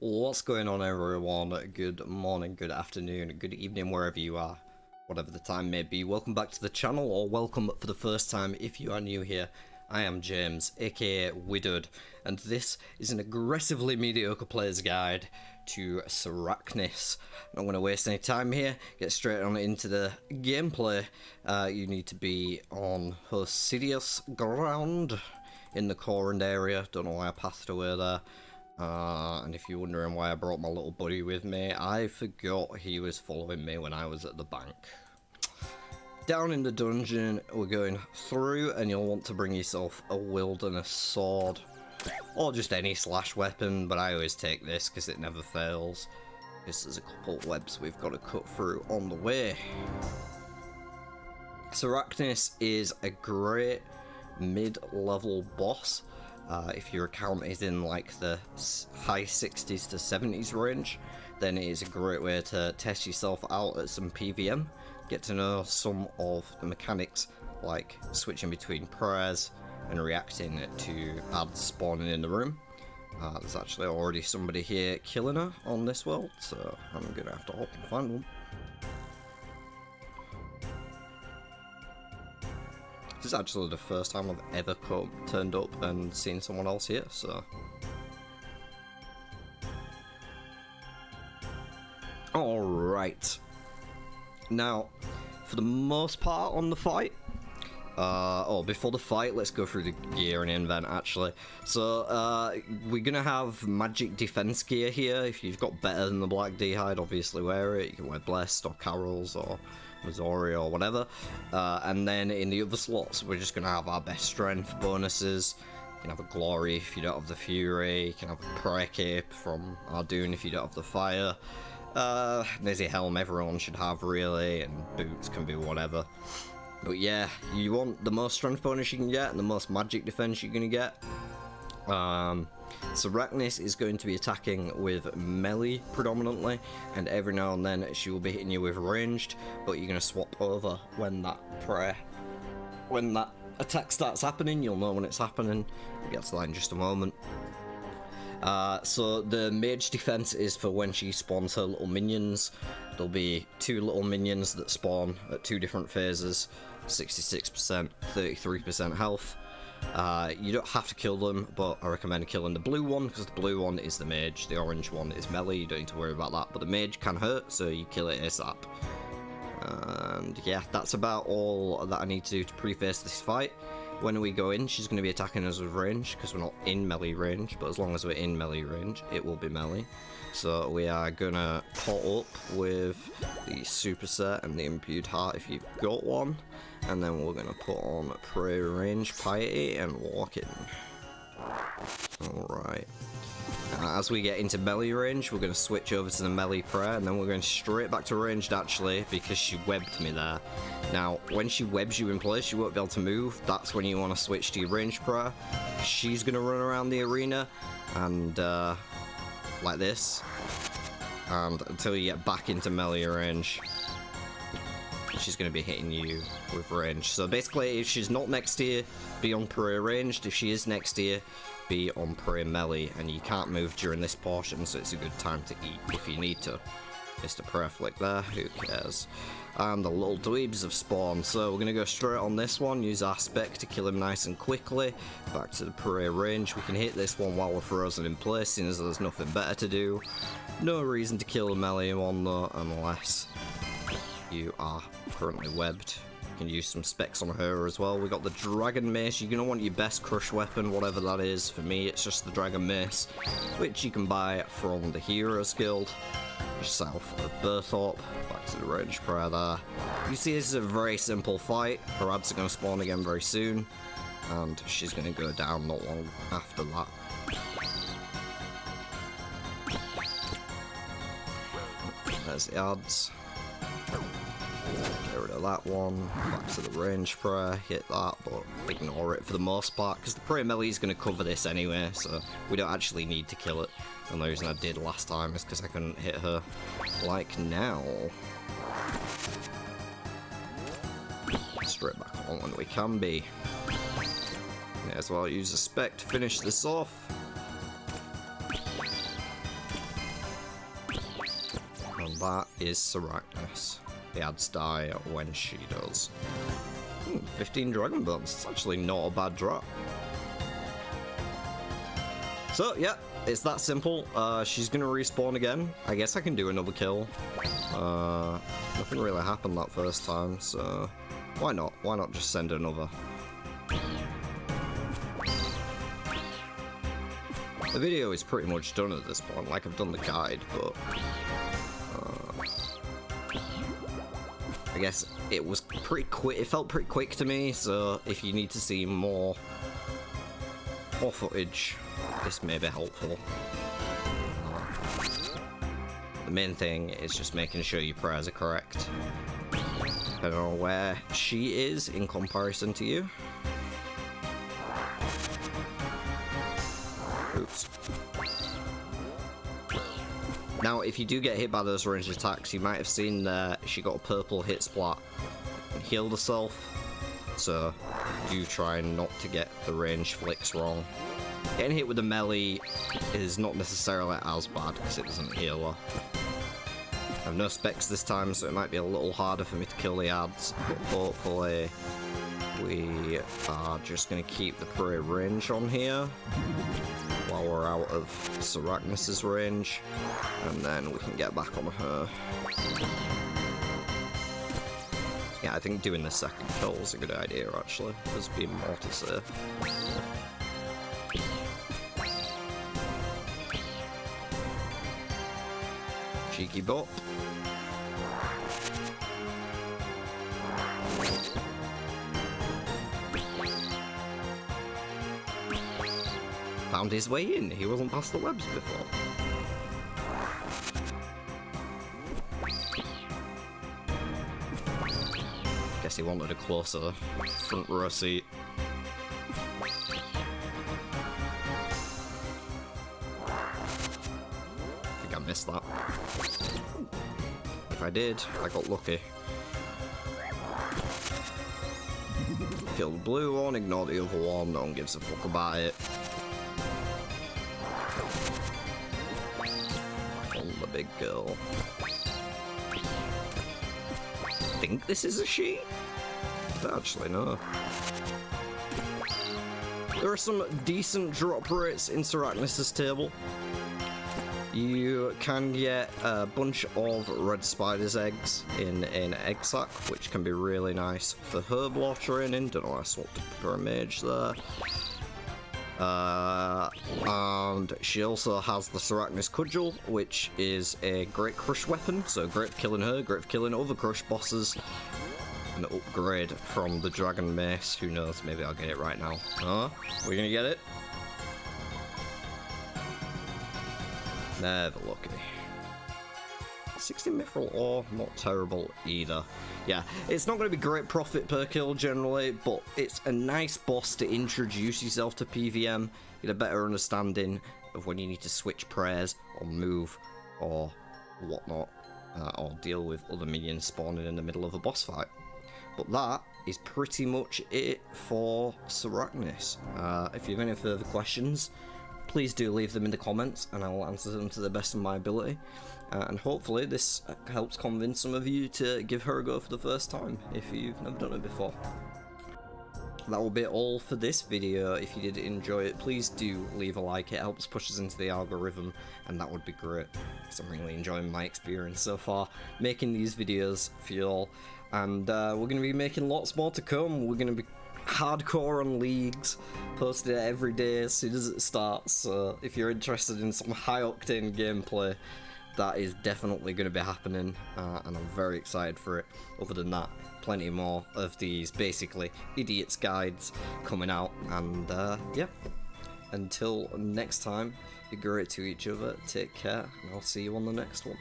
What's going on, everyone? Good morning, good afternoon, good evening, wherever you are, whatever the time may be. Welcome back to the channel, or welcome for the first time if you are new here. I am James, aka Widowed, and this is an aggressively mediocre player's guide to Sarachnis. I'm not going to waste any time here, get straight on into the gameplay. You need to be on Hosidious ground in the Corand area. Don't know why I passed away there. And if you're wondering why I brought my little buddy with me, I forgot he was following me when I was at the bank. Down in the dungeon we're going through, and you'll want to bring yourself a wilderness sword. Or just any slash weapon, but I always take this because it never fails. Because there's a couple of webs we've got to cut through on the way. Sarachnis is a great mid-level boss. If your account is in like the high 60s to 70s range, then it is a great way to test yourself out at some PVM, get to know some of the mechanics like switching between prayers and reacting to ads spawning in the room. There's actually already somebody here killing her on this world, so I'm gonna have to hop and find one. This is actually the first time I've ever turned up and seen someone else here, so... Alright. Now, for the most part on the fight... before the fight, let's go through the gear and invent, actually. So, we're gonna have magic defense gear here. If you've got better than the black D-hide, obviously wear it. You can wear Blessed or Carol's or Missouri or whatever, and then in the other slots we're just gonna have our best strength bonuses. You can have a glory if you don't have the fury, you can have a prayer cape from Ardoon if you don't have the fire. There's a helm everyone should have really, and boots can be whatever. But yeah, you want the most strength bonus you can get and the most magic defense you're gonna get. Sarachnis is going to be attacking with melee predominantly, and every now and then she will be hitting you with ranged, but you're going to swap over when that attack starts happening. You'll know when it's happening. We'll get to that in just a moment. So the mage defense is for when she spawns her little minions. There'll be two little minions that spawn at two different phases, 66%, 33% health. You don't have to kill them, but I recommend killing the blue one, because the blue one is the mage, the orange one is melee, you don't need to worry about that, but the mage can hurt, so you kill it ASAP. And yeah, that's about all that I need to do to preface this fight. When we go in, she's going to be attacking us with range, because we're not in melee range, but as long as we're in melee range, it will be melee. So we are going to pot up with the superset and the imbued heart if you've got one. And then we're going to put on prayer range piety and walk in. Alright. As we get into melee range, we're going to switch over to the melee prayer, and then we're going straight back to ranged actually, because she webbed me there. Now, when she webs you in place, you won't be able to move. That's when you want to switch to your ranged prayer. She's going to run around the arena, and like this. And until you get back into melee range, she's going to be hitting you with range. So basically, if she's not next to you, be on prayer ranged. If she is next to you, be on prayer melee. And you can't move during this portion, so it's a good time to eat if you need to. Missed a prayer flick there, who cares? And the little dweebs have spawned, so we're going to go straight on this one, use our spec to kill him nice and quickly. Back to the prayer range. We can hit this one while we're frozen in place, since there's nothing better to do. No reason to kill the melee one though, unless you are currently webbed. You can use some specs on her as well. We got the dragon mace. You're going to want your best crush weapon, whatever that is. For me, it's just the dragon mace, which you can buy from the Heroes Guild, just south of Berthorpe. Back to the range prayer there. You see, this is a very simple fight. Her ads are going to spawn again very soon, and she's going to go down not long after that. There's the ads. Get rid of that one. Back to the range prayer. Hit that, but ignore it for the most part, because the prayer melee is going to cover this anyway, so we don't actually need to kill it. And the reason I did last time is because I couldn't hit her like now. Straight back on when we can be. May as well use a spec to finish this off. that is Sarachnis. The ads die when she does. 15 Dragon Bones. It's actually not a bad drop. So, yeah, it's that simple. She's gonna respawn again. I guess I can do another kill. Nothing really happened that first time, so why not? Why not just send another? The video is pretty much done at this point. Like, I've done the guide, but I guess it was pretty quick. It felt pretty quick to me, so if you need to see more footage, this may be helpful. The main thing is just making sure your prayers are correct. Depending on where she is in comparison to you. Oops. Now, if you do get hit by those ranged attacks, you might have seen that she got a purple hit splat and healed herself. So, do try not to get the range flicks wrong. Getting hit with the melee is not necessarily as bad because it doesn't heal her. I have no specs this time, so it might be a little harder for me to kill the ads, but hopefully we are just going to keep the prey range on here while we're out of Sarachnis' range, and then we can get back on her. Yeah, I think doing the second kill is a good idea, actually. There's been more to say. Cheeky bot. Found his way in. He wasn't past the webs before. Guess he wanted a closer front row seat. I think I missed that. If I did, I got lucky. Kill the blue one, ignore the other one, no one gives a fuck about it. The big girl. I think this is a she? Actually, no. There are some decent drop rates in Sarachnis' table. You can get a bunch of red spider's eggs in an egg sack, which can be really nice for herb law training. Don't know why I swapped to prepare a mage there. And she also has the Sarachnis Cudgel, which is a great crush weapon, so great for killing her, great for killing other crush bosses. An upgrade from the Dragon Mace, who knows, maybe I'll get it right now. Huh? We're gonna get it? Never lucky. 60 mithril ore, not terrible either. Yeah, it's not going to be great profit per kill generally, but it's a nice boss to introduce yourself to PVM, get a better understanding of when you need to switch prayers or move or whatnot, or deal with other minions spawning in the middle of a boss fight. But that is pretty much it for Sarachnis. If you have any further questions, please do leave them in the comments and I will answer them to the best of my ability. And hopefully this helps convince some of you to give her a go for the first time if you've never done it before. That will be all for this video. If you did enjoy it, please do leave a like. It helps push us into the algorithm and that would be great, because I'm really enjoying my experience so far making these videos for you all. And we're going to be making lots more to come. We're going to be hardcore on leagues, posted it every day as soon as it starts, so if you're interested in some high octane gameplay, that is definitely going to be happening, and I'm very excited for it. Other than that, plenty more of these basically idiots guides coming out, and yeah, until next time, be great to each other, take care, and I'll see you on the next one.